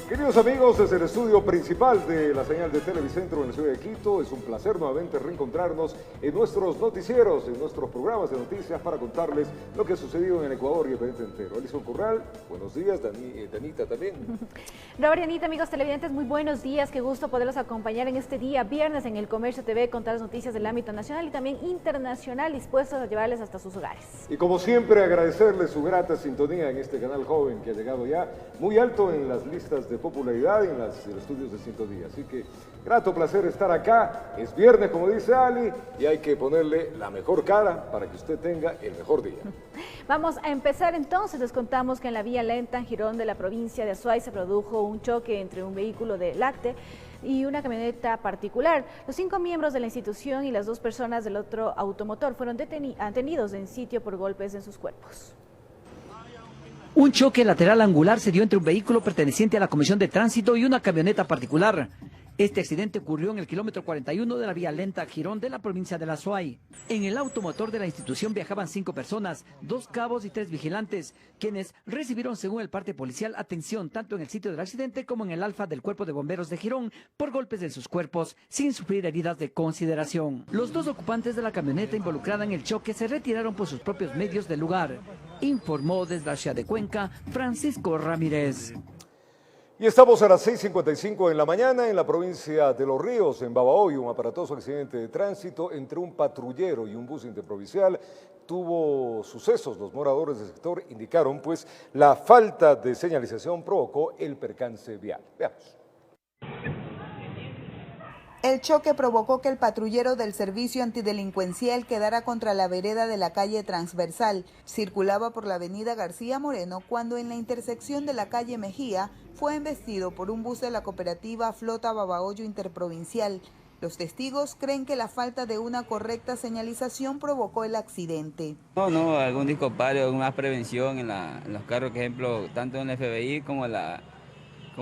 Queridos amigos, desde el estudio principal de la señal de Televicentro en la ciudad de Quito, es un placer nuevamente reencontrarnos en nuestros noticieros, en nuestros programas de noticias para contarles lo que ha sucedido en el Ecuador y el planeta entero. Alison Corral, buenos días, Danita también. Robert y Anita, amigos televidentes, muy buenos días, qué gusto poderlos acompañar en este día viernes en El Comercio TV con todas las noticias del ámbito nacional y también internacional dispuestos a llevarles hasta sus hogares. Y como siempre agradecerles su grata sintonía en este canal joven que ha llegado ya muy alto en las listas de popularidad en los estudios de sintonía. Así que grato placer estar acá. Es viernes, como dice Ali, y hay que ponerle la mejor cara para que usted tenga el mejor día. Vamos a empezar entonces. Les contamos que en la vía lenta en Girón de la provincia de Azuay se produjo un choque entre un vehículo de lácte y una camioneta particular. Los 5 miembros de la institución y las 2 personas del otro automotor fueron detenidos en sitio por golpes en sus cuerpos. Un choque lateral angular se dio entre un vehículo perteneciente a la Comisión de Tránsito y una camioneta particular. Este accidente ocurrió en el kilómetro 41 de la vía lenta Girón de la provincia de la Azuay. En el automotor de la institución viajaban 5 personas, 2 cabos y 3 vigilantes, quienes recibieron, según el parte policial, atención tanto en el sitio del accidente como en el Alfa del Cuerpo de Bomberos de Girón por golpes en sus cuerpos, sin sufrir heridas de consideración. Los 2 ocupantes de la camioneta involucrada en el choque se retiraron por sus propios medios del lugar, informó desde la ciudad de Cuenca Francisco Ramírez. Y estamos a las 6:55 en la mañana en la provincia de Los Ríos, en Babahoyo. Un aparatoso accidente de tránsito entre un patrullero y un bus interprovincial tuvo sucesos. Los moradores del sector indicaron, pues, la falta de señalización provocó el percance vial. Veamos. El choque provocó que el patrullero del servicio antidelincuencial quedara contra la vereda de la calle transversal. Circulaba por la avenida García Moreno cuando en la intersección de la calle Mejía fue embestido por un bus de la cooperativa Flota Babahoyo Interprovincial. Los testigos creen que la falta de una correcta señalización provocó el accidente. No, algún discopario, más prevención en los carros, por ejemplo, tanto en el FBI como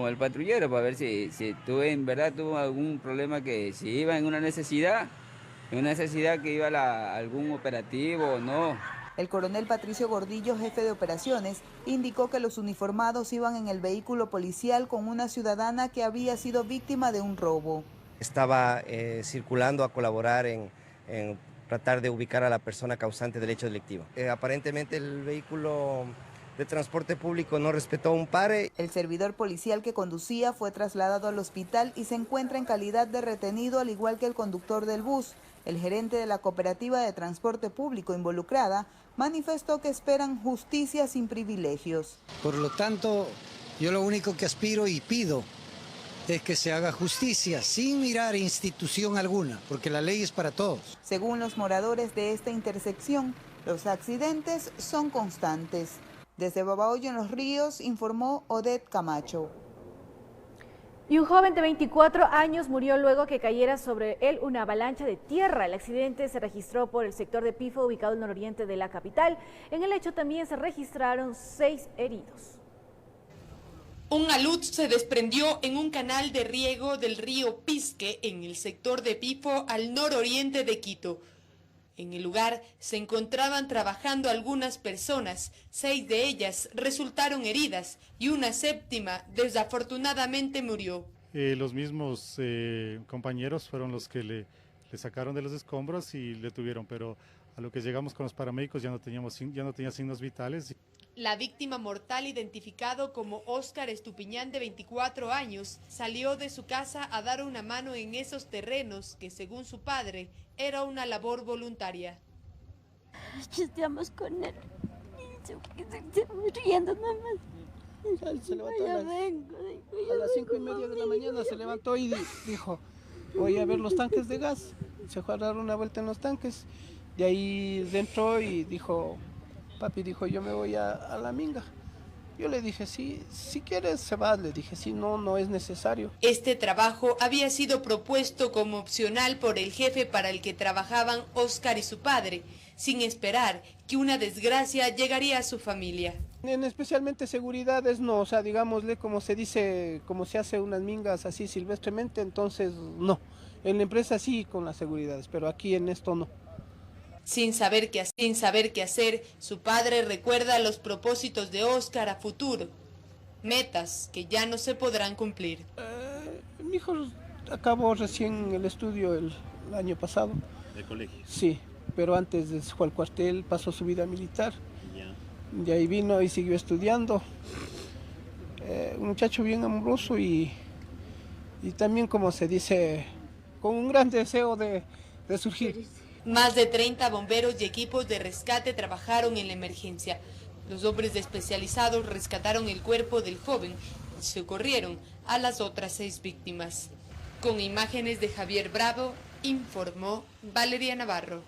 el patrullero, para ver si en verdad tuvo algún problema, que si iba en una necesidad que iba a algún operativo o no. El coronel Patricio Gordillo, jefe de operaciones, indicó que los uniformados iban en el vehículo policial con una ciudadana que había sido víctima de un robo. Estaba circulando a colaborar en tratar de ubicar a la persona causante del hecho delictivo. Aparentemente el vehículo de transporte público no respetó un pare. El servidor policial que conducía fue trasladado al hospital y se encuentra en calidad de retenido, al igual que el conductor del bus. El gerente de la cooperativa de transporte público involucrada manifestó que esperan justicia sin privilegios. Por lo tanto, yo lo único que aspiro y pido es que se haga justicia sin mirar institución alguna, porque la ley es para todos. Según los moradores de esta intersección, los accidentes son constantes. Desde Babahoyo en Los Ríos, informó Odette Camacho. Y un joven de 24 años murió luego que cayera sobre él una avalancha de tierra. El accidente se registró por el sector de Pifo, ubicado al nororiente de la capital. En el hecho también se registraron 6 heridos. Un alud se desprendió en un canal de riego del río Pisque en el sector de Pifo, al nororiente de Quito. En el lugar se encontraban trabajando algunas personas, 6 de ellas resultaron heridas y una 7ª desafortunadamente murió. Los mismos compañeros fueron los que le sacaron de los escombros y le tuvieron, pero a lo que llegamos con los paramédicos ya no tenía signos vitales. La víctima mortal, identificado como Óscar Estupiñán, de 24 años, salió de su casa a dar una mano en esos terrenos que, según su padre, era una labor voluntaria. Estamos con él, riendo nomás. Se levantó a las 5:30 de la mañana, se levantó y dijo, voy a ver los tanques de gas. Se fue a dar una vuelta en los tanques, de ahí entró y dijo, papi, dijo, yo me voy a la minga. Yo le dije, sí, si quieres se va, le dije, sí, no es necesario. Este trabajo había sido propuesto como opcional por el jefe para el que trabajaban Óscar y su padre, sin esperar que una desgracia llegaría a su familia. En especialmente seguridades no, o sea, digámosle como se dice, como se hace unas mingas así silvestremente, entonces no. En la empresa sí con las seguridades, pero aquí en esto no. Sin saber qué hacer, su padre recuerda los propósitos de Óscar a futuro. metas que ya no se podrán cumplir. Mi hijo acabó recién el estudio el año pasado. ¿De colegio? Sí, pero antes se fue al cuartel, pasó su vida militar. De ahí vino y siguió estudiando. Un muchacho bien amoroso y también, como se dice, con un gran deseo de surgir. Más de 30 bomberos y equipos de rescate trabajaron en la emergencia. Los hombres especializados rescataron el cuerpo del joven y socorrieron a las otras 6 víctimas. Con imágenes de Javier Bravo, informó Valeria Navarro.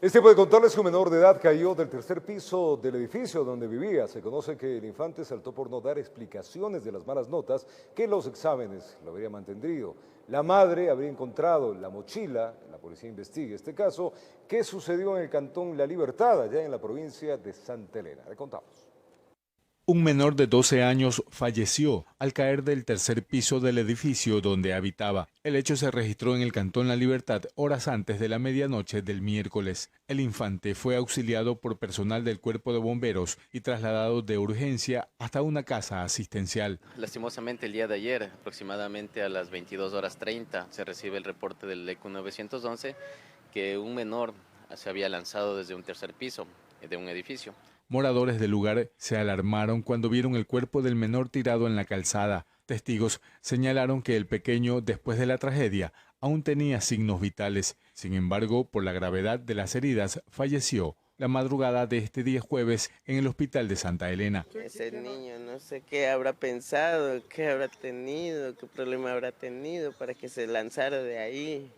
Es tiempo de contarles que un menor de edad cayó del tercer piso del edificio donde vivía. Se conoce que el infante saltó por no dar explicaciones de las malas notas que los exámenes lo habrían mantenido. La madre habría encontrado la mochila, la policía investiga este caso, que sucedió en el cantón La Libertad, allá en la provincia de Santa Elena. Le contamos. Un menor de 12 años falleció al caer del tercer piso del edificio donde habitaba. El hecho se registró en el cantón La Libertad horas antes de la medianoche del miércoles. El infante fue auxiliado por personal del cuerpo de bomberos y trasladado de urgencia hasta una casa asistencial. Lastimosamente el día de ayer, aproximadamente a las 22:30, se recibe el reporte del ECU 911 que un menor se había lanzado desde un tercer piso de un edificio. Moradores del lugar se alarmaron cuando vieron el cuerpo del menor tirado en la calzada. Testigos señalaron que el pequeño, después de la tragedia, aún tenía signos vitales. Sin embargo, por la gravedad de las heridas, falleció la madrugada de este día jueves en el hospital de Santa Elena. Ese niño no sé qué habrá pensado, qué habrá tenido, qué problema habrá tenido para que se lanzara de ahí.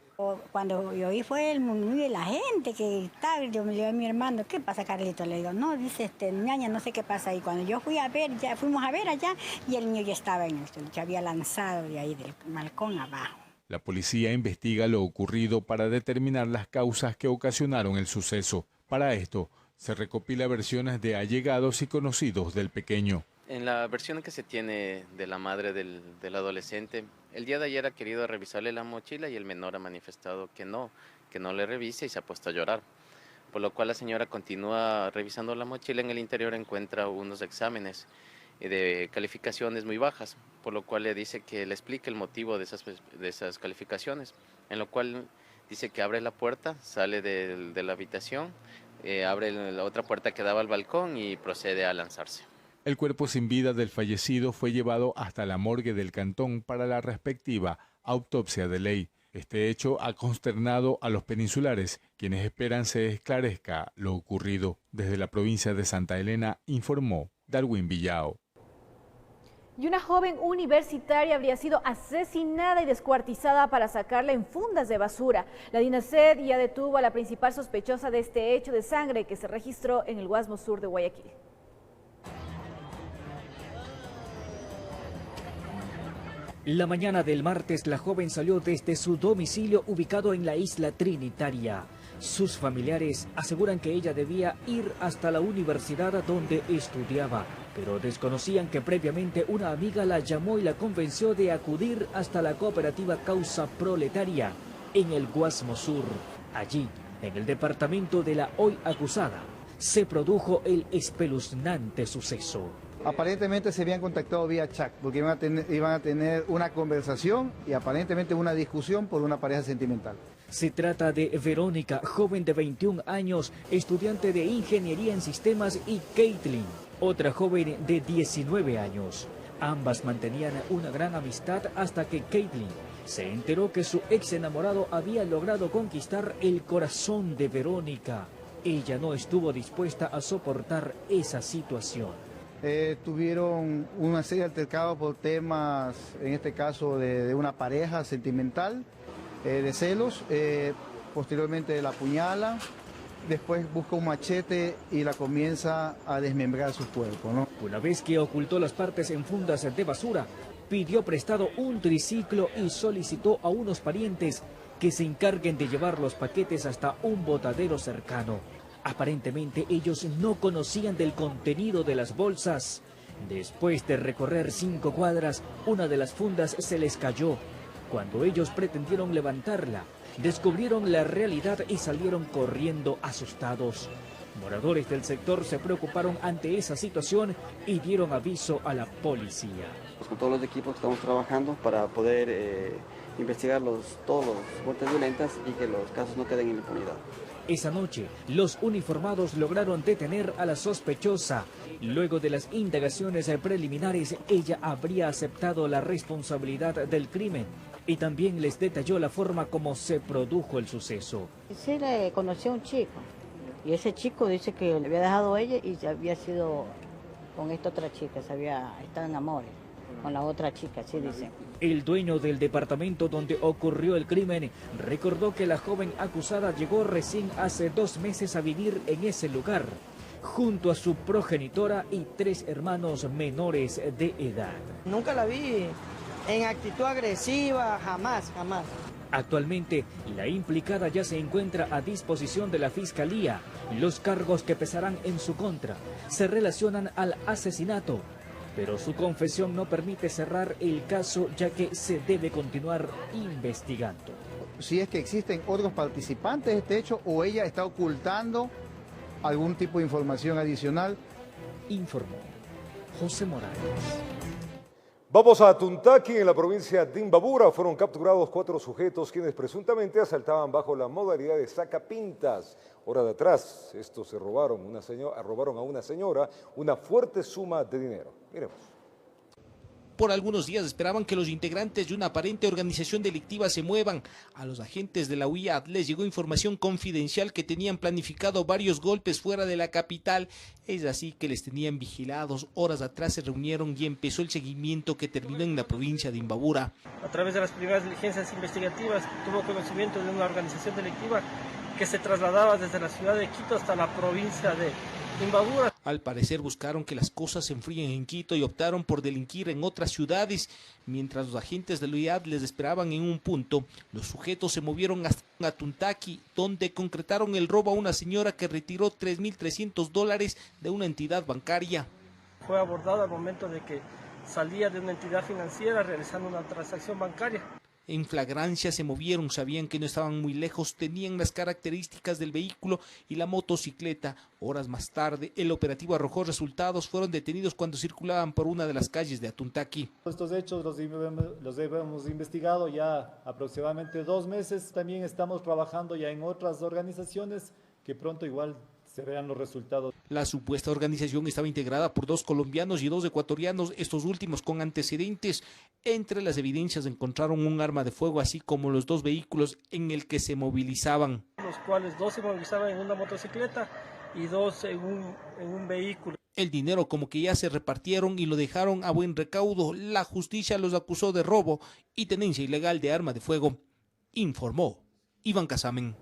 Cuando yo oí fue el murmullo de la gente que estaba, yo me llevé a mi hermano, ¿qué pasa, Carlito? Le digo, no, dice, ñaña, no sé qué pasa. Y cuando yo fui a ver, ya fuimos a ver allá y el niño ya estaba en esto, se había lanzado de ahí del balcón abajo. La policía investiga lo ocurrido para determinar las causas que ocasionaron el suceso. Para esto, se recopila versiones de allegados y conocidos del pequeño. En la versión que se tiene de la madre del adolescente, el día de ayer ha querido revisarle la mochila y el menor ha manifestado que no le revise y se ha puesto a llorar. Por lo cual la señora continúa revisando la mochila, en el interior encuentra unos exámenes de calificaciones muy bajas, por lo cual le dice que le explique el motivo de esas calificaciones, en lo cual dice que abre la puerta, sale de la habitación, abre la otra puerta que daba al balcón y procede a lanzarse. El cuerpo sin vida del fallecido fue llevado hasta la morgue del cantón para la respectiva autopsia de ley. Este hecho ha consternado a los peninsulares, quienes esperan se esclarezca lo ocurrido. Desde la provincia de Santa Elena, informó Darwin Villao. Y una joven universitaria habría sido asesinada y descuartizada para sacarla en fundas de basura. La DINASED ya detuvo a la principal sospechosa de este hecho de sangre que se registró en el Guasmo Sur de Guayaquil. La mañana del martes, la joven salió desde su domicilio ubicado en la isla Trinitaria. Sus familiares aseguran que ella debía ir hasta la universidad donde estudiaba, pero desconocían que previamente una amiga la llamó y la convenció de acudir hasta la cooperativa Causa Proletaria en el Guasmo Sur. Allí, en el departamento de la hoy acusada, se produjo el espeluznante suceso. Aparentemente se habían contactado vía chat, porque iban a tener una conversación y aparentemente una discusión por una pareja sentimental. Se trata de Verónica, joven de 21 años, estudiante de Ingeniería en Sistemas, y Caitlin, otra joven de 19 años. Ambas mantenían una gran amistad hasta que Caitlin se enteró que su ex enamorado había logrado conquistar el corazón de Verónica. Ella no estuvo dispuesta a soportar esa situación. Tuvieron una serie de altercados por temas, en este caso de una pareja sentimental, de celos. Posteriormente la apuñala, después busca un machete y la comienza a desmembrar su cuerpo, ¿no? Una vez que ocultó las partes en fundas de basura, pidió prestado un triciclo y solicitó a unos parientes que se encarguen de llevar los paquetes hasta un botadero cercano. Aparentemente ellos no conocían del contenido de las bolsas. Después de recorrer 5 cuadras, una de las fundas se les cayó. Cuando ellos pretendieron levantarla, descubrieron la realidad y salieron corriendo asustados. Moradores del sector se preocuparon ante esa situación y dieron aviso a la policía. Con todos los equipos estamos trabajando para poder investigar todos los muertes violentas y que los casos no queden en impunidad. Esa noche, los uniformados lograron detener a la sospechosa. Luego de las indagaciones preliminares, ella habría aceptado la responsabilidad del crimen y también les detalló la forma como se produjo el suceso. Sí, le conoció a un chico y ese chico dice que le había dejado a ella y se había sido con esta otra chica, se había estado en amores con la otra chica, así dicen. El dueño del departamento donde ocurrió el crimen recordó que la joven acusada llegó recién hace 2 meses a vivir en ese lugar, junto a su progenitora y 3 hermanos menores de edad. Nunca la vi en actitud agresiva, jamás. Actualmente, la implicada ya se encuentra a disposición de la Fiscalía. Los cargos que pesarán en su contra se relacionan al asesinato, pero su confesión no permite cerrar el caso ya que se debe continuar investigando. Si es que existen otros participantes de este hecho o ella está ocultando algún tipo de información adicional. Informó José Morales. Vamos a Tuntaki, en la provincia de Imbabura. Fueron capturados 4 sujetos quienes presuntamente asaltaban bajo la modalidad de sacapintas. Hora de atrás, estos robaron a una señora una fuerte suma de dinero. Miremos. Por algunos días esperaban que los integrantes de una aparente organización delictiva se muevan. A los agentes de la UIAD les llegó información confidencial que tenían planificado varios golpes fuera de la capital. Es así que les tenían vigilados. Horas atrás se reunieron y empezó el seguimiento que terminó en la provincia de Imbabura. A través de las primeras diligencias investigativas tuvo conocimiento de una organización delictiva que se trasladaba desde la ciudad de Quito hasta la provincia de Imbabura. Al parecer buscaron que las cosas se enfríen en Quito y optaron por delinquir en otras ciudades. Mientras los agentes de la UIAD les esperaban en un punto, los sujetos se movieron hasta Tuntaki, donde concretaron el robo a una señora que retiró $3.300 de una entidad bancaria. Fue abordado al momento de que salía de una entidad financiera realizando una transacción bancaria. En flagrancia se movieron, sabían que no estaban muy lejos, tenían las características del vehículo y la motocicleta. Horas más tarde, el operativo arrojó resultados, fueron detenidos cuando circulaban por una de las calles de Atuntaki. Estos hechos los hemos investigado ya aproximadamente 2 meses. También estamos trabajando ya en otras organizaciones que pronto igual se vean los resultados. La supuesta organización estaba integrada por 2 colombianos y 2 ecuatorianos, estos últimos con antecedentes. Entre las evidencias encontraron un arma de fuego, así como los 2 vehículos en el que se movilizaban. Los cuales 2 se movilizaban en una motocicleta y 2 en un vehículo. El dinero como que ya se repartieron y lo dejaron a buen recaudo. La justicia los acusó de robo y tenencia ilegal de arma de fuego, informó Iván Casamen.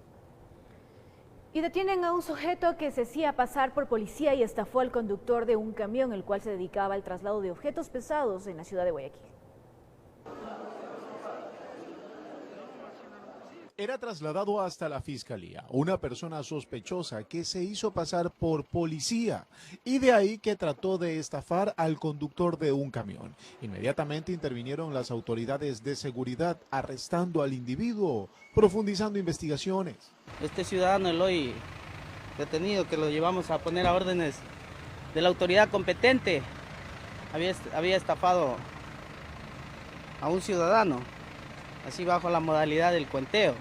Y detienen a un sujeto que se hacía pasar por policía y estafó al conductor de un camión, el cual se dedicaba al traslado de objetos pesados en la ciudad de Guayaquil. Era trasladado hasta la fiscalía una persona sospechosa que se hizo pasar por policía y de ahí que trató de estafar al conductor de un camión. Inmediatamente intervinieron las autoridades de seguridad arrestando al individuo, profundizando investigaciones. Este ciudadano, el hoy detenido, que lo llevamos a poner a órdenes de la autoridad competente, había estafado a un ciudadano, así bajo la modalidad del cuenteo.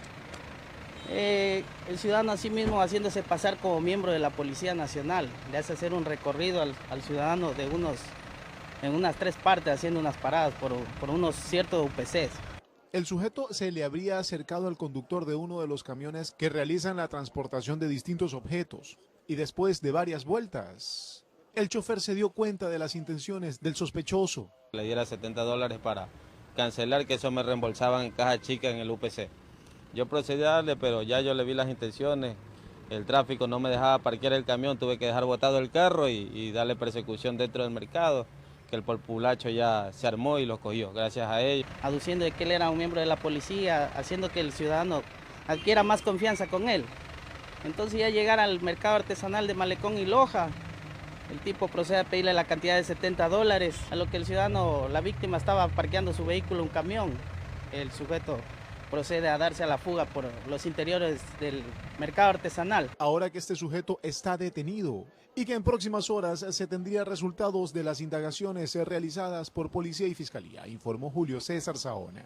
El ciudadano así mismo haciéndose pasar como miembro de la Policía Nacional, le hace hacer un recorrido al ciudadano en unas 3 partes, haciendo unas paradas por unos ciertos UPCs. El sujeto se le habría acercado al conductor de uno de los camiones que realizan la transportación de distintos objetos y después de varias vueltas, el chofer se dio cuenta de las intenciones del sospechoso. Le diera $70 para cancelar, que eso me reembolsaban en caja chica en el UPC. Yo procedí a darle, pero ya yo le vi las intenciones. El tráfico no me dejaba parquear el camión, tuve que dejar botado el carro y darle persecución dentro del mercado, que el populacho ya se armó y lo cogió, gracias a ellos. Aduciendo de que él era un miembro de la policía, haciendo que el ciudadano adquiera más confianza con él. Entonces ya llegar al mercado artesanal de Malecón y Loja, el tipo procede a pedirle la cantidad de $70, a lo que el ciudadano, la víctima, estaba parqueando su vehículo, un camión. El sujeto procede a darse a la fuga por los interiores del mercado artesanal. Ahora que este sujeto está detenido y que en próximas horas se tendrían resultados de las indagaciones realizadas por Policía y Fiscalía, informó Julio César Saona.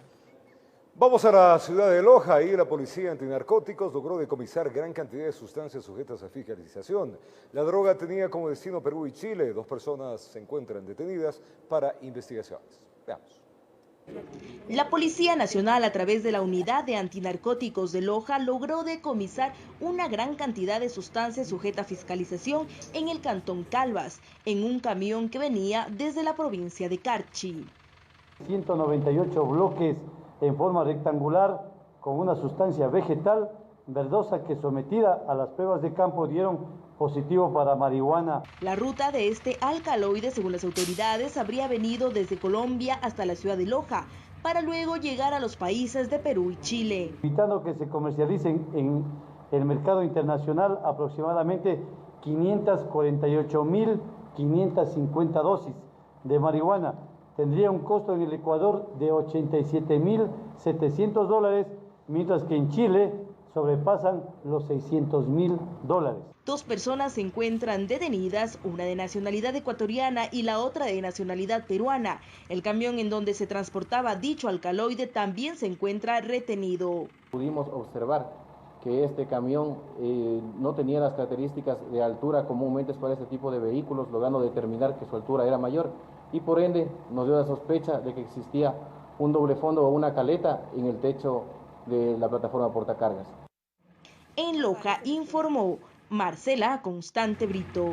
Vamos a la ciudad de Loja. Ahí la policía antinarcóticos logró decomisar gran cantidad de sustancias sujetas a fiscalización. La droga tenía como destino Perú y Chile. 2 personas se encuentran detenidas para investigaciones. Veamos. La Policía Nacional, a través de la Unidad de Antinarcóticos de Loja, logró decomisar una gran cantidad de sustancias sujetas a fiscalización en el cantón Calvas, en un camión que venía desde la provincia de Carchi. 198 bloques en forma rectangular con una sustancia vegetal verdosa que, sometida a las pruebas de campo, dieron positivo para marihuana. La ruta de este alcaloide, según las autoridades, habría venido desde Colombia hasta la ciudad de Loja, para luego llegar a los países de Perú y Chile. Evitando que se comercialicen en el mercado internacional aproximadamente 548.550 dosis de marihuana. Tendría un costo en el Ecuador de $87.700, mientras que en Chile sobrepasan los $600.000. 2 personas se encuentran detenidas, una de nacionalidad ecuatoriana y la otra de nacionalidad peruana. El camión en donde se transportaba dicho alcaloide también se encuentra retenido. Pudimos observar que este camión no tenía las características de altura comúnmente para este tipo de vehículos, logrando determinar que su altura era mayor, y por ende nos dio la sospecha de que existía un doble fondo o una caleta en el techo de la plataforma portacargas. En Loja informó Marcela Constante Brito.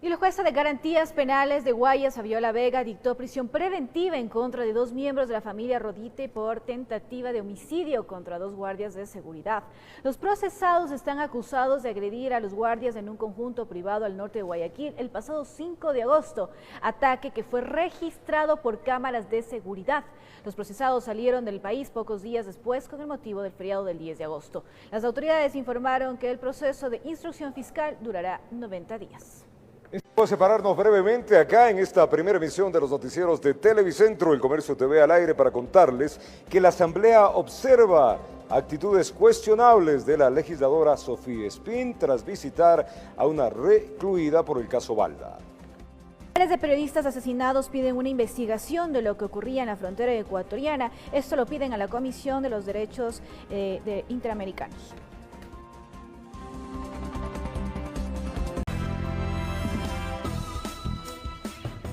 Y la jueza de garantías penales de Guayas, Fabiola Vega, dictó prisión preventiva en contra de 2 miembros de la familia Rodite por tentativa de homicidio contra 2 guardias de seguridad. Los procesados están acusados de agredir a los guardias en un conjunto privado al norte de Guayaquil el pasado 5 de agosto, ataque que fue registrado por cámaras de seguridad. Los procesados salieron del país pocos días después con el motivo del feriado del 10 de agosto. Las autoridades informaron que el proceso de instrucción fiscal durará 90 días. Vamos a separarnos brevemente acá en esta primera emisión de los noticieros de Televicentro, el Comercio TV al aire, para contarles que la Asamblea observa actitudes cuestionables de la legisladora Sofía Espín tras visitar a una recluida por el caso Balda. Miles de periodistas asesinados piden una investigación de lo que ocurría en la frontera ecuatoriana. Esto lo piden a la Comisión de los Derechos Interamericanos.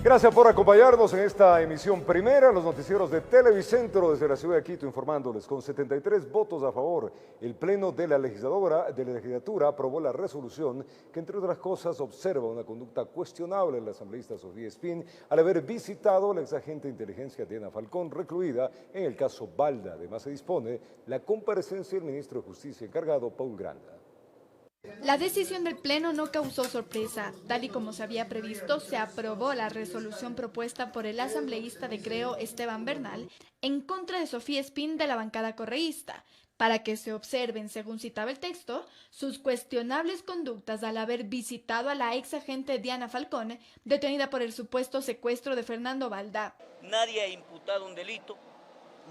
Gracias por acompañarnos en esta emisión primera, los noticieros de Televicentro desde la ciudad de Quito, informándoles. Con 73 votos a favor, el Pleno de la Legislatura aprobó la resolución que, entre otras cosas, observa una conducta cuestionable en la asambleísta Sofía Espín al haber visitado a la exagente de inteligencia Diana Falcón, recluida en el caso Balda. Además, se dispone la comparecencia del ministro de Justicia encargado, Paul Granda. La decisión del Pleno no causó sorpresa. Tal y como se había previsto, se aprobó la resolución propuesta por el asambleísta de Creo, Esteban Bernal, en contra de Sofía Espín de la bancada correísta, para que se observen, según citaba el texto, sus cuestionables conductas al haber visitado a la ex agente Diana Falcón, detenida por el supuesto secuestro de Fernando Balda. Nadie ha imputado un delito.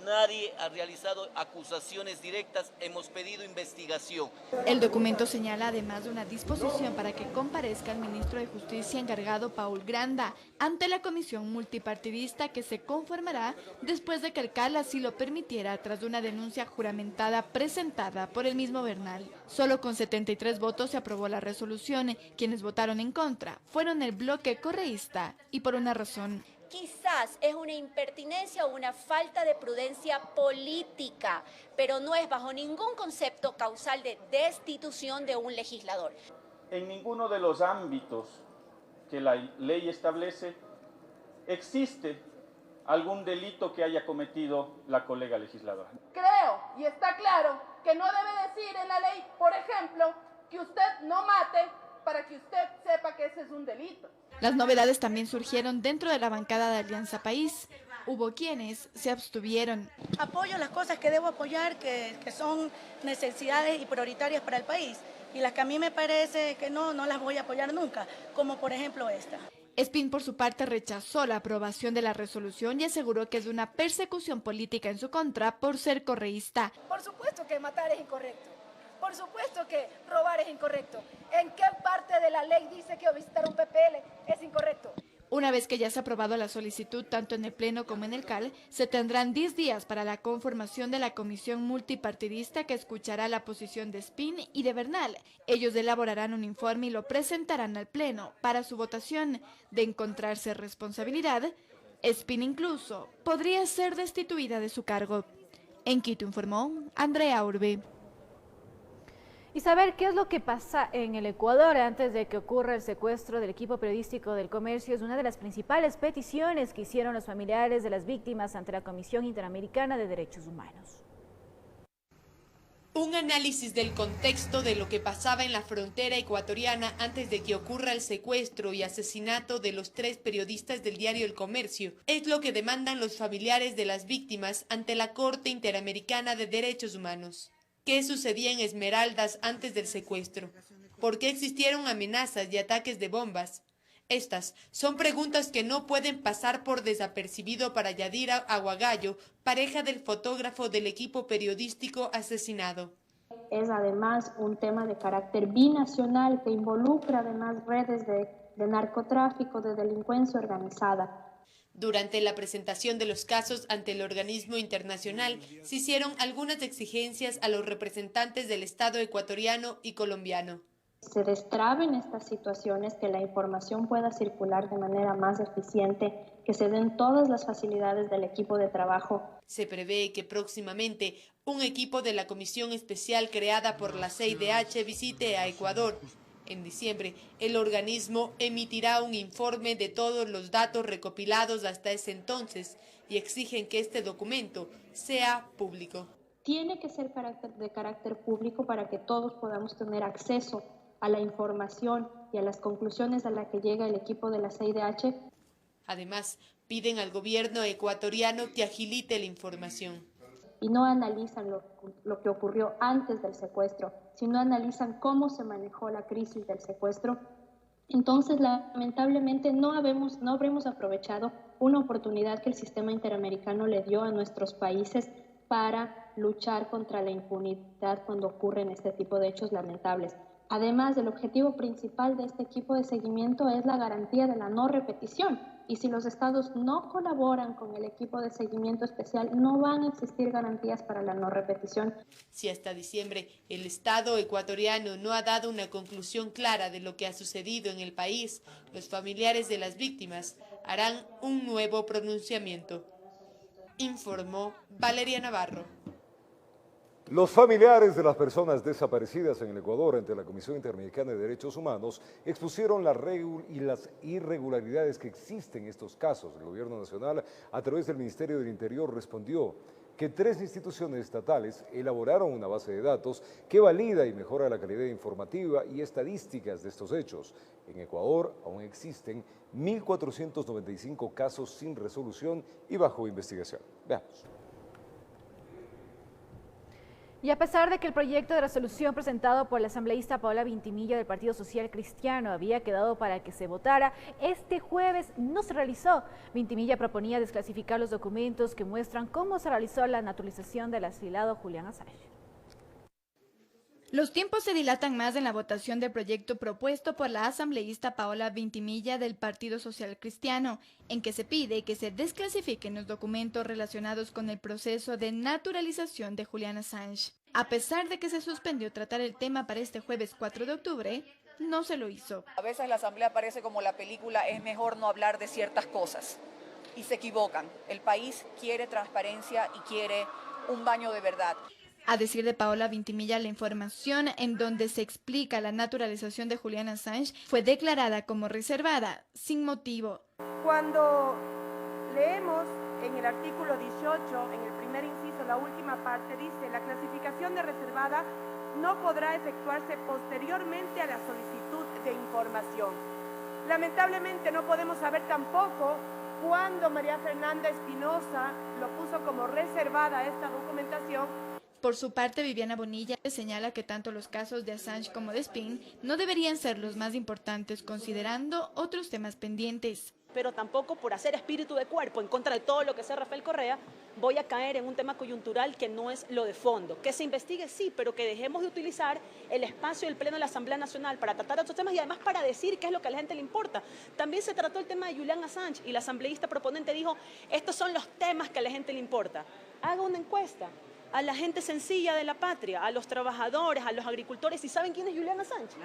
Nadie ha realizado acusaciones directas, hemos pedido investigación. El documento señala además de una disposición para que comparezca el ministro de Justicia encargado, Paul Granda, ante la comisión multipartidista que se conformará después de que el CAL así lo permitiera tras una denuncia juramentada presentada por el mismo Bernal. Solo con 73 votos se aprobó la resolución. Quienes votaron en contra fueron el bloque correísta y por una razón. Quizás es una impertinencia o una falta de prudencia política, pero no es bajo ningún concepto causal de destitución de un legislador. En ninguno de los ámbitos que la ley establece existe algún delito que haya cometido la colega legisladora. Creo, y está claro, que no debe decir en la ley, por ejemplo, que usted no mate para que usted sepa que ese es un delito. Las novedades también surgieron dentro de la bancada de Alianza País. Hubo quienes se abstuvieron. Apoyo las cosas que debo apoyar, que son necesidades y prioritarias para el país. Y las que a mí me parece que no las voy a apoyar nunca, como por ejemplo esta. Espín, por su parte, rechazó la aprobación de la resolución y aseguró que es una persecución política en su contra por ser correísta. Por supuesto que matar es incorrecto. Por supuesto que robar es incorrecto. ¿En qué parte de la ley dice que visitar un PPL es incorrecto? Una vez que ya se ha aprobado la solicitud tanto en el Pleno como en el CAL, se tendrán 10 días para la conformación de la comisión multipartidista que escuchará la posición de Espín y de Bernal. Ellos elaborarán un informe y lo presentarán al Pleno para su votación. De encontrarse responsabilidad, Espín incluso podría ser destituida de su cargo. En Quito informó Andrea Urbe. Y saber qué es lo que pasa en el Ecuador antes de que ocurra el secuestro del equipo periodístico del Comercio es una de las principales peticiones que hicieron los familiares de las víctimas ante la Comisión Interamericana de Derechos Humanos. Un análisis del contexto de lo que pasaba en la frontera ecuatoriana antes de que ocurra el secuestro y asesinato de los 3 periodistas del diario El Comercio es lo que demandan los familiares de las víctimas ante la Corte Interamericana de Derechos Humanos. ¿Qué sucedía en Esmeraldas antes del secuestro? ¿Por qué existieron amenazas y ataques de bombas? Estas son preguntas que no pueden pasar por desapercibido para Yadira Aguagallo, pareja del fotógrafo del equipo periodístico asesinado. Es además un tema de carácter binacional que involucra además redes de narcotráfico, de delincuencia organizada. Durante la presentación de los casos ante el organismo internacional, se hicieron algunas exigencias a los representantes del Estado ecuatoriano y colombiano. Se destraben estas situaciones, que la información pueda circular de manera más eficiente, que se den todas las facilidades del equipo de trabajo. Se prevé que próximamente un equipo de la comisión especial creada por la CIDH visite a Ecuador. En diciembre, el organismo emitirá un informe de todos los datos recopilados hasta ese entonces y exigen que este documento sea público. Tiene que ser de carácter público para que todos podamos tener acceso a la información y a las conclusiones a las que llega el equipo de la CIDH. Además, piden al gobierno ecuatoriano que agilite la información. Y no analizan lo que ocurrió antes del secuestro, sino analizan cómo se manejó la crisis del secuestro. Entonces, lamentablemente, no habremos aprovechado una oportunidad que el sistema interamericano le dio a nuestros países para luchar contra la impunidad cuando ocurren este tipo de hechos lamentables. Además, el objetivo principal de este equipo de seguimiento es la garantía de la no repetición. Y si los estados no colaboran con el equipo de seguimiento especial, no van a existir garantías para la no repetición. Si hasta diciembre el Estado ecuatoriano no ha dado una conclusión clara de lo que ha sucedido en el país, los familiares de las víctimas harán un nuevo pronunciamiento. Informó Valeria Navarro. Los familiares de las personas desaparecidas en el Ecuador ante la Comisión Interamericana de Derechos Humanos expusieron las irregularidades que existen en estos casos. El Gobierno Nacional, a través del Ministerio del Interior, respondió que 3 instituciones estatales elaboraron una base de datos que valida y mejora la calidad informativa y estadísticas de estos hechos. En Ecuador aún existen 1.495 casos sin resolución y bajo investigación. Veamos. Y a pesar de que el proyecto de resolución presentado por la asambleísta Paola Vintimilla del Partido Social Cristiano había quedado para que se votara, este jueves no se realizó. Vintimilla proponía desclasificar los documentos que muestran cómo se realizó la naturalización del asilado Julian Assange. Los tiempos se dilatan más en la votación del proyecto propuesto por la asambleísta Paola Vintimilla del Partido Social Cristiano, en que se pide que se desclasifiquen los documentos relacionados con el proceso de naturalización de Julian Assange. A pesar de que se suspendió tratar el tema para este jueves 4 de octubre, no se lo hizo. A veces la asamblea parece como la película Es mejor no hablar de ciertas cosas, y se equivocan. El país quiere transparencia y quiere un baño de verdad. A decir de Paola Vintimilla, la información en donde se explica la naturalización de Julian Assange fue declarada como reservada, sin motivo. Cuando leemos en el artículo 18, en el primer inciso, la última parte, dice: la clasificación de reservada no podrá efectuarse posteriormente a la solicitud de información. Lamentablemente no podemos saber tampoco cuándo María Fernanda Espinosa lo puso como reservada esta documentación. Por su parte, Viviana Bonilla señala que tanto los casos de Assange como de Spin no deberían ser los más importantes, considerando otros temas pendientes. Pero tampoco por hacer espíritu de cuerpo en contra de todo lo que hace Rafael Correa, voy a caer en un tema coyuntural que no es lo de fondo. Que se investigue, sí, pero que dejemos de utilizar el espacio del Pleno de la Asamblea Nacional para tratar otros temas y además para decir qué es lo que a la gente le importa. También se trató el tema de Julian Assange y la asambleísta proponente dijo, estos son los temas que a la gente le importa. Haga una encuesta a la gente sencilla de la patria, a los trabajadores, a los agricultores. ¿Y saben quién es Julian Assange?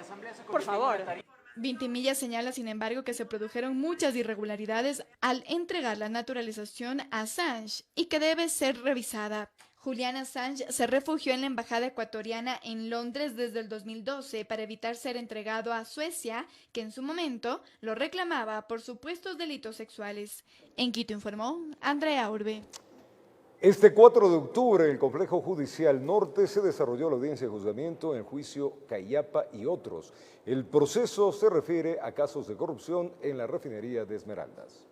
Por favor. Vintimilla señala, sin embargo, que se produjeron muchas irregularidades al entregar la naturalización a Assange y que debe ser revisada. Julian Assange se refugió en la embajada ecuatoriana en Londres desde el 2012 para evitar ser entregado a Suecia, que en su momento lo reclamaba por supuestos delitos sexuales. En Quito informó Andrea Urbe. Este 4 de octubre, en el Complejo Judicial Norte se desarrolló la audiencia de juzgamiento en el juicio Cayapa y otros. El proceso se refiere a casos de corrupción en la refinería de Esmeraldas.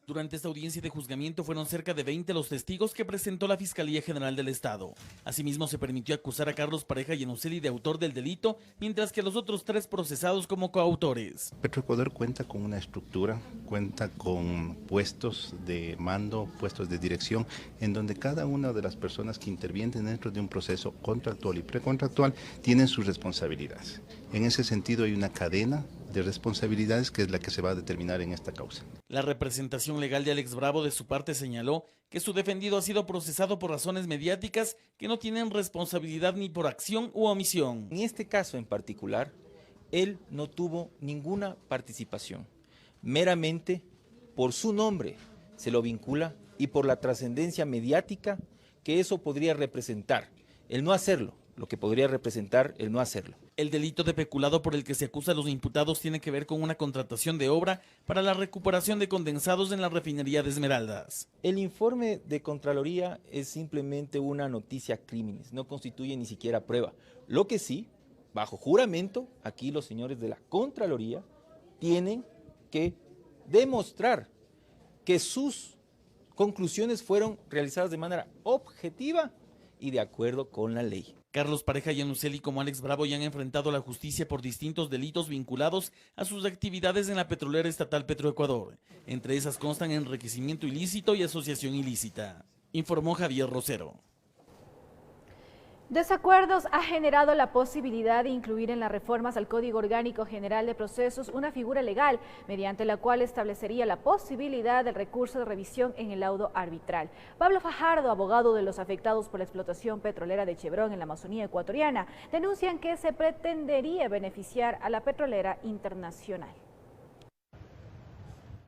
Durante esta audiencia de juzgamiento fueron cerca de 20 los testigos que presentó la Fiscalía General del Estado. Asimismo, se permitió acusar a Carlos Pareja y Yanuseli de autor del delito, mientras que los otros 3 procesados como coautores. Petroecuador cuenta con una estructura, cuenta con puestos de mando, puestos de dirección, en donde cada una de las personas que intervienen dentro de un proceso contractual y precontractual tienen sus responsabilidades. En ese sentido hay una cadena de responsabilidades que es la que se va a determinar en esta causa. La representación legal de Alex Bravo de su parte señaló que su defendido ha sido procesado por razones mediáticas que no tienen responsabilidad ni por acción u omisión. En este caso en particular, él no tuvo ninguna participación. Meramente por su nombre se lo vincula y por la trascendencia mediática que eso podría representar. El no hacerlo, lo que podría representar el no hacerlo. El delito de peculado por el que se acusa a los imputados tiene que ver con una contratación de obra para la recuperación de condensados en la refinería de Esmeraldas. El informe de Contraloría es simplemente una noticia crímenes, no constituye ni siquiera prueba. Lo que sí, bajo juramento, aquí los señores de la Contraloría tienen que demostrar que sus conclusiones fueron realizadas de manera objetiva y de acuerdo con la ley. Carlos Pareja y Yanuseli como Alex Bravo ya han enfrentado a la justicia por distintos delitos vinculados a sus actividades en la petrolera estatal Petroecuador. Entre esas constan enriquecimiento ilícito y asociación ilícita, informó Javier Rosero. Desacuerdos ha generado la posibilidad de incluir en las reformas al Código Orgánico General de Procesos una figura legal mediante la cual establecería la posibilidad del recurso de revisión en el laudo arbitral. Pablo Fajardo, abogado de los afectados por la explotación petrolera de Chevron en la Amazonía ecuatoriana, denuncian que se pretendería beneficiar a la petrolera internacional.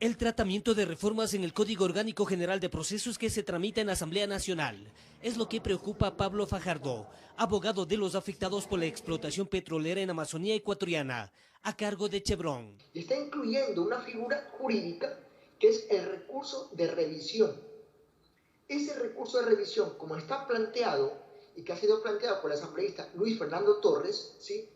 El tratamiento de reformas en el Código Orgánico General de Procesos que se tramita en la Asamblea Nacional es lo que preocupa a Pablo Fajardo, abogado de los afectados por la explotación petrolera en Amazonía ecuatoriana, a cargo de Chevron. Está incluyendo una figura jurídica que es el recurso de revisión. Ese recurso de revisión, como está planteado y que ha sido planteado por el asambleísta Luis Fernando Torres, ¿sí?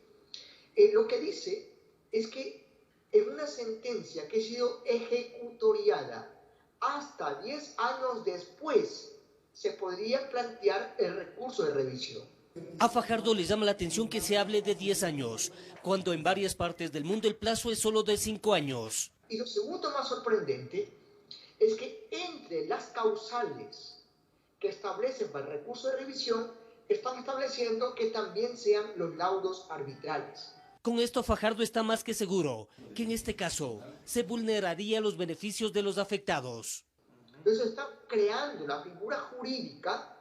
Lo que dice es que en una sentencia que ha sido ejecutoriada hasta 10 años después, se podría plantear el recurso de revisión. A Fajardo le llama la atención que se hable de 10 años, cuando en varias partes del mundo el plazo es solo de 5 años. Y lo segundo más sorprendente es que entre las causales que establecen para el recurso de revisión, están estableciendo que también sean los laudos arbitrales. Con esto Fajardo está más que seguro que en este caso se vulneraría los beneficios de los afectados. Entonces está creando una figura jurídica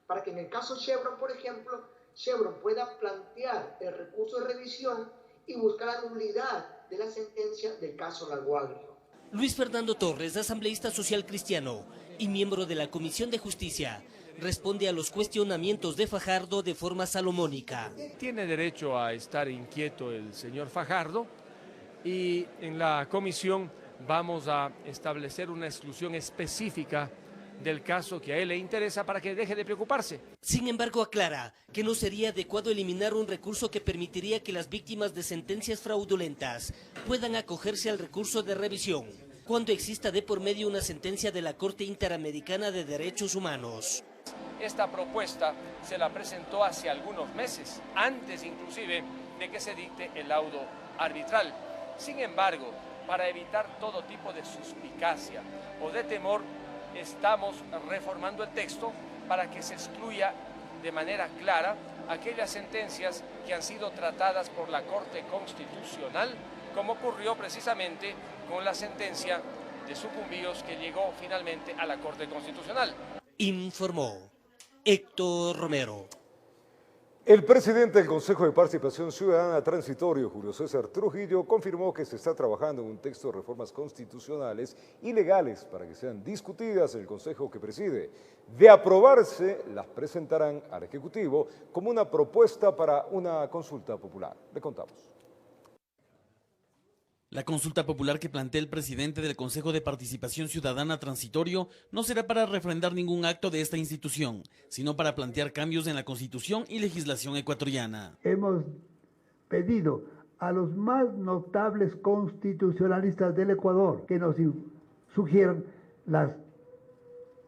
para que en el caso Chevron, por ejemplo, Chevron pueda plantear el recurso de revisión y buscar la nulidad de la sentencia del caso Lago Agrio. Luis Fernando Torres, asambleísta social cristiano y miembro de la Comisión de Justicia, responde a los cuestionamientos de Fajardo de forma salomónica. Tiene derecho a estar inquieto el señor Fajardo y en la comisión vamos a establecer una exclusión específica del caso que a él le interesa para que deje de preocuparse. Sin embargo, aclara que no sería adecuado eliminar un recurso que permitiría que las víctimas de sentencias fraudulentas puedan acogerse al recurso de revisión cuando exista de por medio una sentencia de la Corte Interamericana de Derechos Humanos. esta propuesta se la presentó hace algunos meses, antes inclusive de que se dicte el laudo arbitral. Sin embargo, para evitar todo tipo de suspicacia o de temor, estamos reformando el texto para que se excluya de manera clara aquellas sentencias que han sido tratadas por la Corte Constitucional, como ocurrió precisamente con la sentencia de Sucumbíos que llegó finalmente a la Corte Constitucional. Informó Héctor Romero. El presidente del Consejo de Participación Ciudadana Transitorio, Julio César Trujillo, confirmó que se está trabajando en un texto de reformas constitucionales y legales para que sean discutidas en el Consejo que preside. De aprobarse, las presentarán al Ejecutivo como una propuesta para una consulta popular. Le contamos. La consulta popular que plantea el presidente del Consejo de Participación Ciudadana Transitorio no será para refrendar ningún acto de esta institución, sino para plantear cambios en la Constitución y legislación ecuatoriana. Hemos pedido a los más notables constitucionalistas del Ecuador que nos sugieran las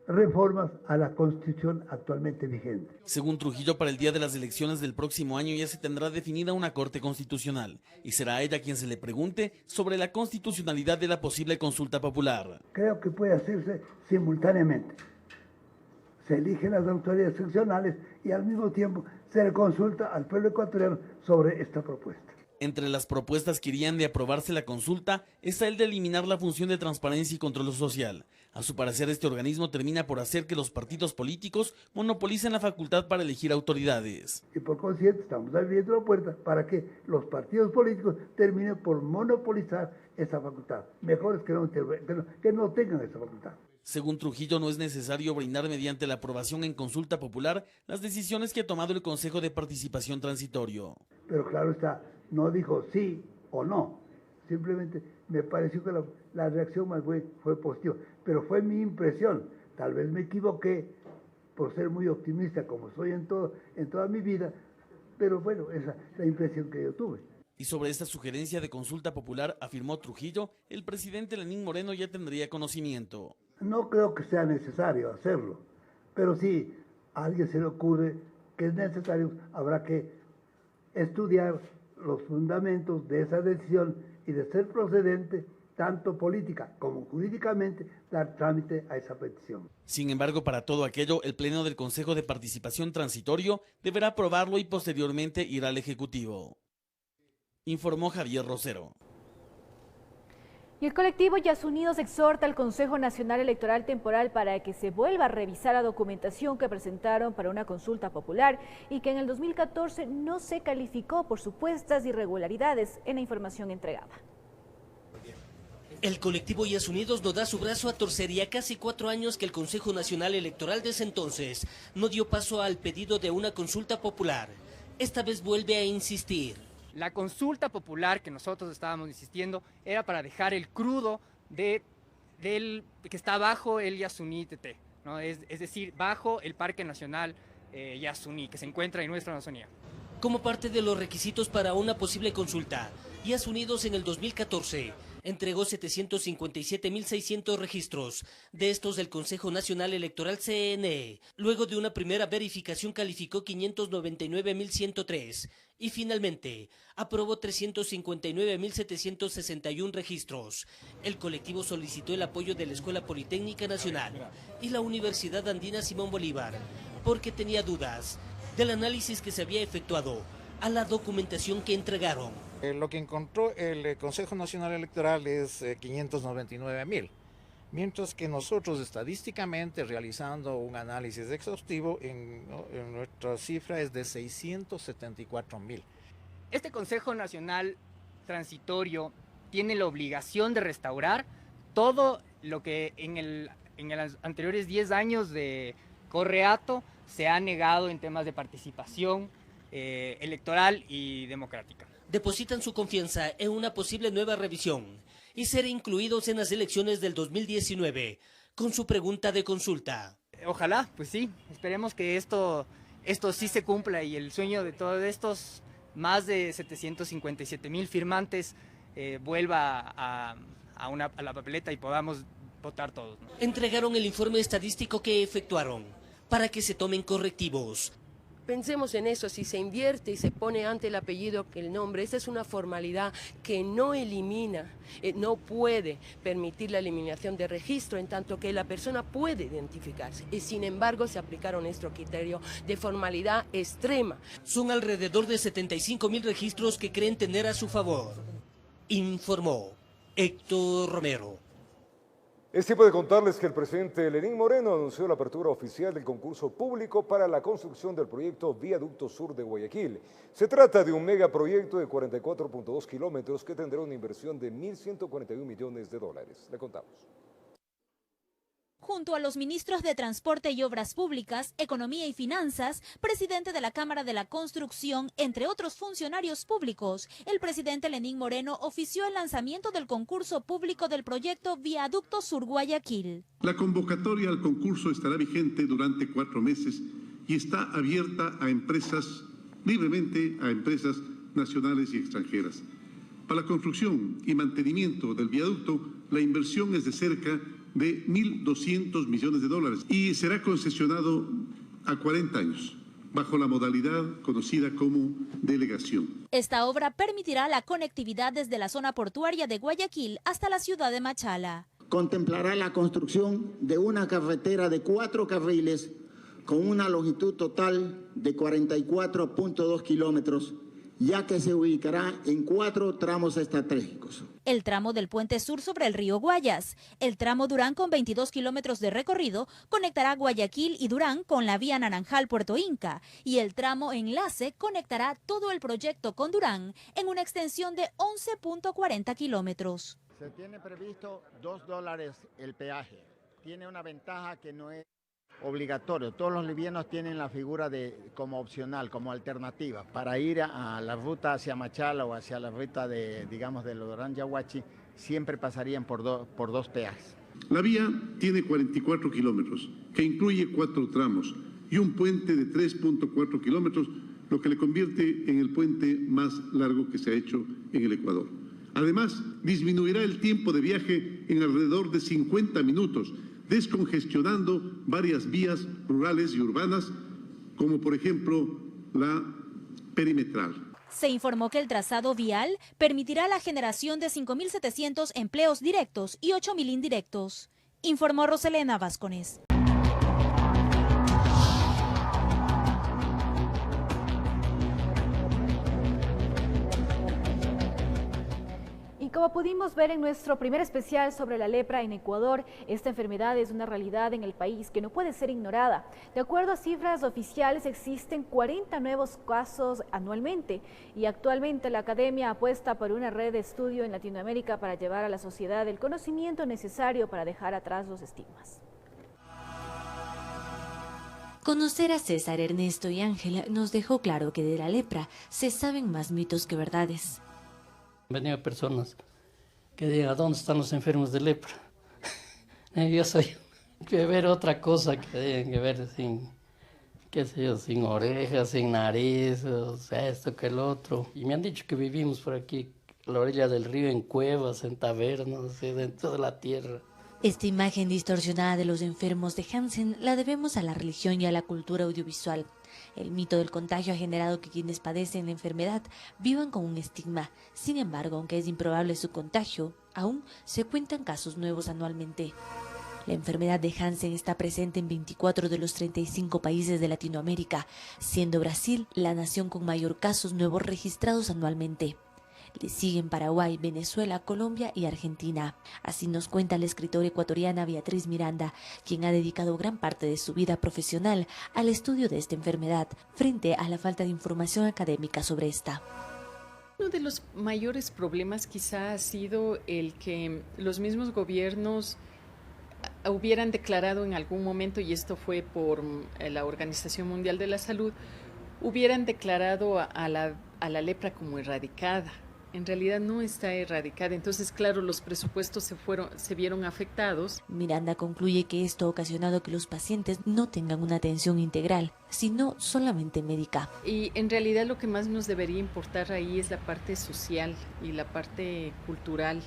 reformas a la Constitución actualmente vigente. Según Trujillo, para el día de las elecciones del próximo año ya se tendrá definida una Corte Constitucional y será a ella quien se le pregunte sobre la constitucionalidad de la posible consulta popular. Creo que puede hacerse simultáneamente. Se eligen las autoridades seccionales y al mismo tiempo se le consulta al pueblo ecuatoriano sobre esta propuesta. Entre las propuestas que irían de aprobarse la consulta está el de eliminar la función de transparencia y control social. A su parecer, este organismo termina por hacer que los partidos políticos monopolicen la facultad para elegir autoridades. Y por consiguiente estamos abriendo la puerta para que los partidos políticos terminen por monopolizar esa facultad. Mejor es que no tengan esa facultad. Según Trujillo, no es necesario brindar mediante la aprobación en consulta popular las decisiones que ha tomado el Consejo de Participación Transitorio. Pero claro está, no dijo sí o no, simplemente me pareció que la reacción más fue positiva, pero fue mi impresión, tal vez me equivoqué por ser muy optimista como soy en toda mi vida, pero bueno, esa es la impresión que yo tuve. Y sobre esta sugerencia de consulta popular, afirmó Trujillo, el presidente Lenín Moreno ya tendría conocimiento. No creo que sea necesario hacerlo, pero si a alguien se le ocurre que es necesario, habrá que estudiar los fundamentos de esa decisión y de ser procedente, tanto política como jurídicamente, dar trámite a esa petición. Sin embargo, para todo aquello, el Pleno del Consejo de Participación Transitorio deberá aprobarlo y posteriormente ir al Ejecutivo. Informó Javier Rosero. Y el colectivo Yas Unidos exhorta al Consejo Nacional Electoral Temporal para que se vuelva a revisar la documentación que presentaron para una consulta popular y que en el 2014 no se calificó por supuestas irregularidades en la información entregada. El colectivo Yas Unidos no da su brazo a torcer y a casi 4 años que el Consejo Nacional Electoral de ese entonces no dio paso al pedido de una consulta popular. Esta vez vuelve a insistir. La consulta popular que nosotros estábamos insistiendo era para dejar el crudo del que está bajo el Yasuní TT, ¿no? Es decir, bajo el Parque Nacional Yasuní, que se encuentra en nuestra Amazonía. Como parte de los requisitos para una posible consulta, Yas Unidos en el 2014 entregó 757.600 registros. De estos, el Consejo Nacional Electoral CNE, luego de una primera verificación, calificó 599.103 y finalmente aprobó 359.761 registros. El colectivo solicitó el apoyo de la Escuela Politécnica Nacional y la Universidad Andina Simón Bolívar porque tenía dudas del análisis que se había efectuado a la documentación que entregaron. Lo que encontró el Consejo Nacional Electoral es 599.000, mientras que nosotros estadísticamente realizando un análisis exhaustivo en nuestra cifra es de 674.000. Este Consejo Nacional Transitorio tiene la obligación de restaurar todo lo que en los anteriores 10 años de correato se ha negado en temas de participación electoral y democrática. Depositan su confianza en una posible nueva revisión y ser incluidos en las elecciones del 2019 con su pregunta de consulta. Ojalá, pues sí, esperemos que esto sí se cumpla y el sueño de todos estos más de 757.000 firmantes vuelva a la papeleta y podamos votar todos, ¿no? Entregaron el informe estadístico que efectuaron para que se tomen correctivos. Pensemos en eso, si se invierte y se pone ante el apellido el nombre, esa es una formalidad que no elimina, no puede permitir la eliminación de registro, en tanto que la persona puede identificarse. Y sin embargo se aplicaron nuestro criterio de formalidad extrema. Son alrededor de 75.000 registros que creen tener a su favor, informó Héctor Romero. Es tiempo de contarles que el presidente Lenín Moreno anunció la apertura oficial del concurso público para la construcción del proyecto Viaducto Sur de Guayaquil. Se trata de un megaproyecto de 44.2 kilómetros que tendrá una inversión de 1.141 millones de dólares. Le contamos. Junto a los ministros de Transporte y Obras Públicas, Economía y Finanzas, presidente de la Cámara de la Construcción, entre otros funcionarios públicos, el presidente Lenín Moreno ofició el lanzamiento del concurso público del proyecto Viaducto Sur Guayaquil. La convocatoria al concurso estará vigente durante 4 meses y está abierta a empresas, libremente a empresas nacionales y extranjeras. Para la construcción y mantenimiento del viaducto, la inversión es de cerca de 1.200 millones de dólares y será concesionado a 40 años, bajo la modalidad conocida como delegación. Esta obra permitirá la conectividad desde la zona portuaria de Guayaquil hasta la ciudad de Machala. Contemplará la construcción de una carretera de 4 carriles con una longitud total de 44.2 kilómetros, ya que se ubicará en 4 tramos estratégicos. El tramo del puente sur sobre el río Guayas, el tramo Durán con 22 kilómetros de recorrido conectará Guayaquil y Durán con la vía Naranjal-Puerto Inca y el tramo enlace conectará todo el proyecto con Durán en una extensión de 11.40 kilómetros. Se tiene previsto $2 el peaje. Tiene una ventaja que no es obligatorio. Todos los livianos tienen la figura como opcional, como alternativa. Para ir a la ruta hacia Machala o hacia la ruta de Lodorán Yaguachi, siempre pasarían por dos peajes. La vía tiene 44 kilómetros, que incluye 4 tramos y un puente de 3.4 kilómetros, lo que le convierte en el puente más largo que se ha hecho en el Ecuador. Además, disminuirá el tiempo de viaje en alrededor de 50 minutos, descongestionando varias vías rurales y urbanas, como por ejemplo la perimetral. Se informó que el trazado vial permitirá la generación de 5.700 empleos directos y 8.000 indirectos, informó Roselena Vázquez. Como pudimos ver en nuestro primer especial sobre la lepra en Ecuador, esta enfermedad es una realidad en el país que no puede ser ignorada. De acuerdo a cifras oficiales, existen 40 nuevos casos anualmente y actualmente la academia apuesta por una red de estudio en Latinoamérica para llevar a la sociedad el conocimiento necesario para dejar atrás los estigmas. Conocer a César, Ernesto y Ángela nos dejó claro que de la lepra se saben más mitos que verdades. Han venido personas que digan, ¿dónde están los enfermos de lepra? Yo soy que ver otra cosa que ver sin, qué sé yo, sin orejas, sin nariz, o sea, esto que el otro. Y me han dicho que vivimos por aquí, a la orilla del río, en cuevas, en tabernas, dentro de la tierra. Esta imagen distorsionada de los enfermos de Hansen la debemos a la religión y a la cultura audiovisual. El mito del contagio ha generado que quienes padecen la enfermedad vivan con un estigma. Sin embargo, aunque es improbable su contagio, aún se cuentan casos nuevos anualmente. La enfermedad de Hansen está presente en 24 de los 35 países de Latinoamérica, siendo Brasil la nación con mayor casos nuevos registrados anualmente. Le siguen Paraguay, Venezuela, Colombia y Argentina. Así nos cuenta la escritora ecuatoriana Beatriz Miranda, quien ha dedicado gran parte de su vida profesional al estudio de esta enfermedad, frente a la falta de información académica sobre esta. Uno de los mayores problemas quizá ha sido el que los mismos gobiernos hubieran declarado en algún momento, y esto fue por la Organización Mundial de la Salud, hubieran declarado a la lepra como erradicada. En realidad no está erradicada, entonces claro, los presupuestos se vieron afectados. Miranda concluye que esto ha ocasionado que los pacientes no tengan una atención integral, sino solamente médica. Y en realidad lo que más nos debería importar ahí es la parte social y la parte cultural.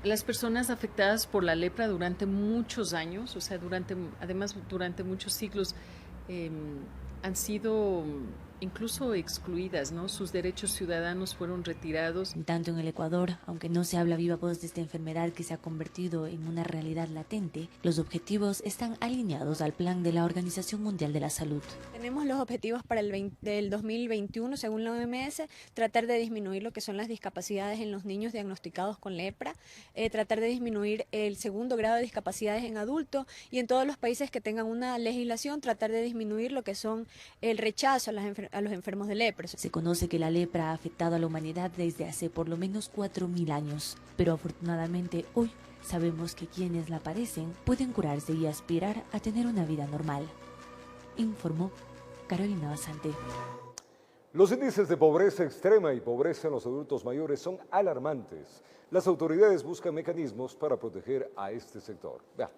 las personas afectadas por la lepra durante muchos años, o sea, además durante muchos siglos, han sido incluso excluidas, ¿no? Sus derechos ciudadanos fueron retirados. En tanto, en el Ecuador, aunque no se habla viva voz de esta enfermedad que se ha convertido en una realidad latente, los objetivos están alineados al plan de la Organización Mundial de la Salud. Tenemos los objetivos para el 2021, según la OMS, tratar de disminuir lo que son las discapacidades en los niños diagnosticados con lepra, tratar de disminuir el segundo grado de discapacidades en adultos y en todos los países que tengan una legislación, tratar de disminuir lo que son el rechazo a los enfermos de lepra. Se conoce que la lepra ha afectado a la humanidad desde hace por lo menos 4.000 años, pero afortunadamente hoy sabemos que quienes la padecen pueden curarse y aspirar a tener una vida normal. Informó Carolina Basante. Los índices de pobreza extrema y pobreza en los adultos mayores son alarmantes. Las autoridades buscan mecanismos para proteger a este sector. Veamos.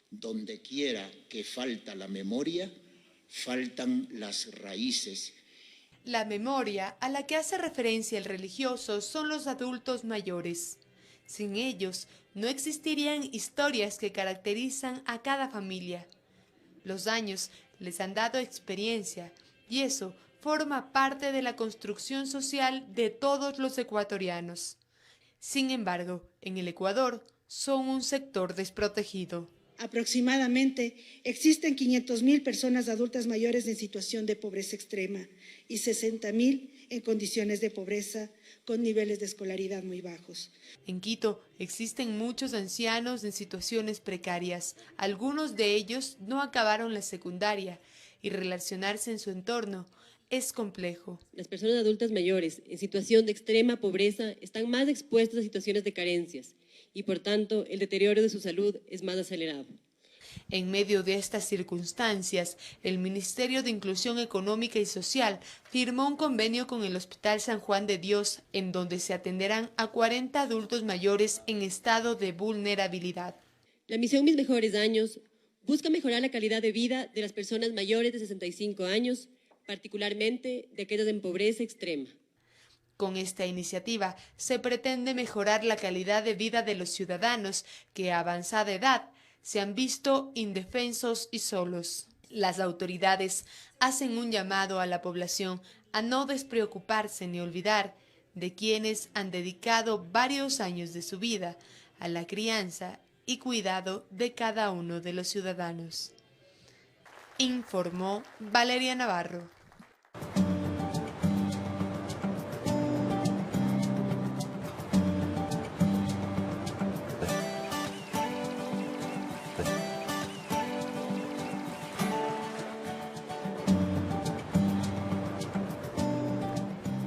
Donde quiera que falta la memoria, faltan las raíces. La memoria a la que hace referencia el religioso son los adultos mayores. Sin ellos, no existirían historias que caracterizan a cada familia. Los años les han dado experiencia y eso forma parte de la construcción social de todos los ecuatorianos. Sin embargo, en el Ecuador son un sector desprotegido. Aproximadamente existen 500.000 personas adultas mayores en situación de pobreza extrema y 60.000 en condiciones de pobreza con niveles de escolaridad muy bajos. En Quito existen muchos ancianos en situaciones precarias. Algunos de ellos no acabaron la secundaria y relacionarse en su entorno es complejo. Las personas adultas mayores en situación de extrema pobreza están más expuestas a situaciones de carencias y por tanto el deterioro de su salud es más acelerado. En medio de estas circunstancias, el Ministerio de Inclusión Económica y Social firmó un convenio con el Hospital San Juan de Dios, en donde se atenderán a 40 adultos mayores en estado de vulnerabilidad. La misión Mis Mejores Años busca mejorar la calidad de vida de las personas mayores de 65 años, particularmente de aquellas en pobreza extrema. Con esta iniciativa se pretende mejorar la calidad de vida de los ciudadanos que a avanzada edad se han visto indefensos y solos. Las autoridades hacen un llamado a la población a no despreocuparse ni olvidar de quienes han dedicado varios años de su vida a la crianza y cuidado de cada uno de los ciudadanos. Informó Valeria Navarro.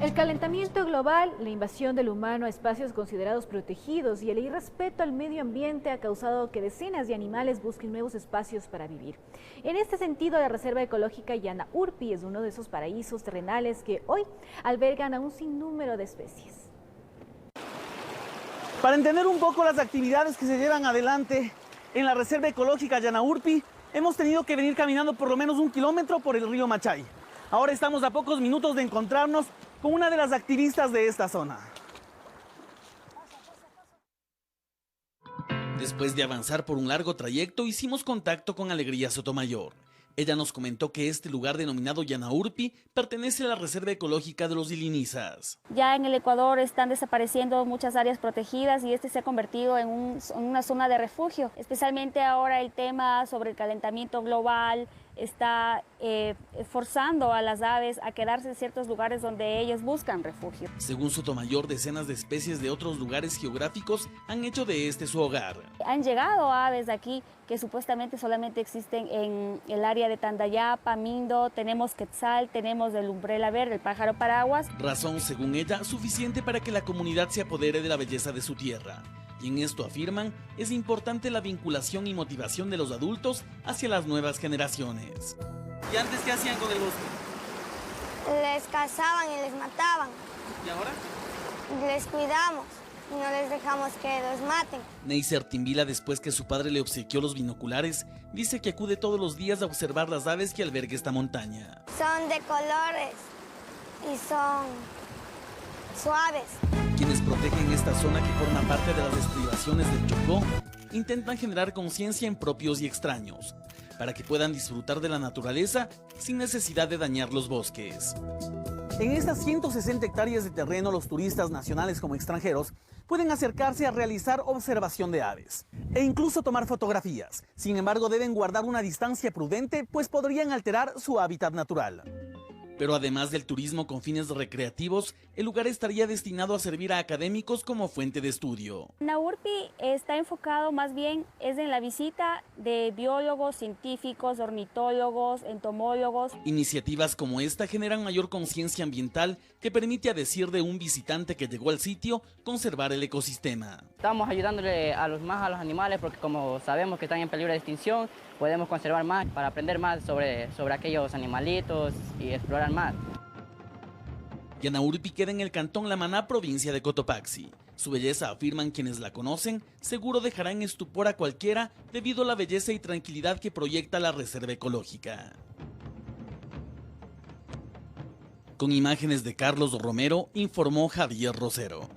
El calentamiento global, la invasión del humano a espacios considerados protegidos y el irrespeto al medio ambiente ha causado que decenas de animales busquen nuevos espacios para vivir. En este sentido, la Reserva Ecológica Llana Urpi es uno de esos paraísos terrenales que hoy albergan a un sinnúmero de especies. Para entender un poco las actividades que se llevan adelante en la Reserva Ecológica Llana Urpi, hemos tenido que venir caminando por lo menos 1 kilómetro por el río Machay. Ahora estamos a pocos minutos de encontrarnos con una de las activistas de esta zona. Después de avanzar por un largo trayecto, hicimos contacto con Alegría Sotomayor. Ella nos comentó que este lugar denominado Llana Urpi pertenece a la Reserva Ecológica de los Ilinizas. Ya en el Ecuador están desapareciendo muchas áreas protegidas y este se ha convertido en una zona de refugio. Especialmente ahora el tema sobre el calentamiento global está forzando a las aves a quedarse en ciertos lugares donde ellas buscan refugio. Según Sotomayor, decenas de especies de otros lugares geográficos han hecho de este su hogar. Han llegado aves aquí que supuestamente solamente existen en el área de Tandayapa, Mindo, tenemos quetzal, tenemos el umbrella verde, el pájaro paraguas. Razón, según ella, suficiente para que la comunidad se apodere de la belleza de su tierra. Y en esto afirman, es importante la vinculación y motivación de los adultos hacia las nuevas generaciones. ¿Y antes qué hacían con el bosque? Les cazaban y les mataban. ¿Y ahora? Les cuidamos y no les dejamos que los maten. Neisser Timbila, después que su padre le obsequió los binoculares, dice que acude todos los días a observar las aves que alberga esta montaña. Son de colores y son suaves. Quienes protegen esta zona que forma parte de las estribaciones del Chocó intentan generar conciencia en propios y extraños, para que puedan disfrutar de la naturaleza sin necesidad de dañar los bosques. En estas 160 hectáreas de terreno, los turistas nacionales como extranjeros pueden acercarse a realizar observación de aves e incluso tomar fotografías. Sin embargo, deben guardar una distancia prudente, pues podrían alterar su hábitat natural. Pero además del turismo con fines recreativos, el lugar estaría destinado a servir a académicos como fuente de estudio. Naurpi está enfocado más bien en la visita de biólogos, científicos, ornitólogos, entomólogos. Iniciativas como esta generan mayor conciencia ambiental que permite, a decir de un visitante que llegó al sitio, conservar el ecosistema. Estamos ayudándole a los animales porque como sabemos que están en peligro de extinción, podemos conservar más para aprender más sobre aquellos animalitos y explorar más. Yanaurpi queda en el cantón La Maná, provincia de Cotopaxi. Su belleza, afirman quienes la conocen, seguro dejará en estupor a cualquiera debido a la belleza y tranquilidad que proyecta la reserva ecológica. Con imágenes de Carlos Romero, informó Javier Rosero.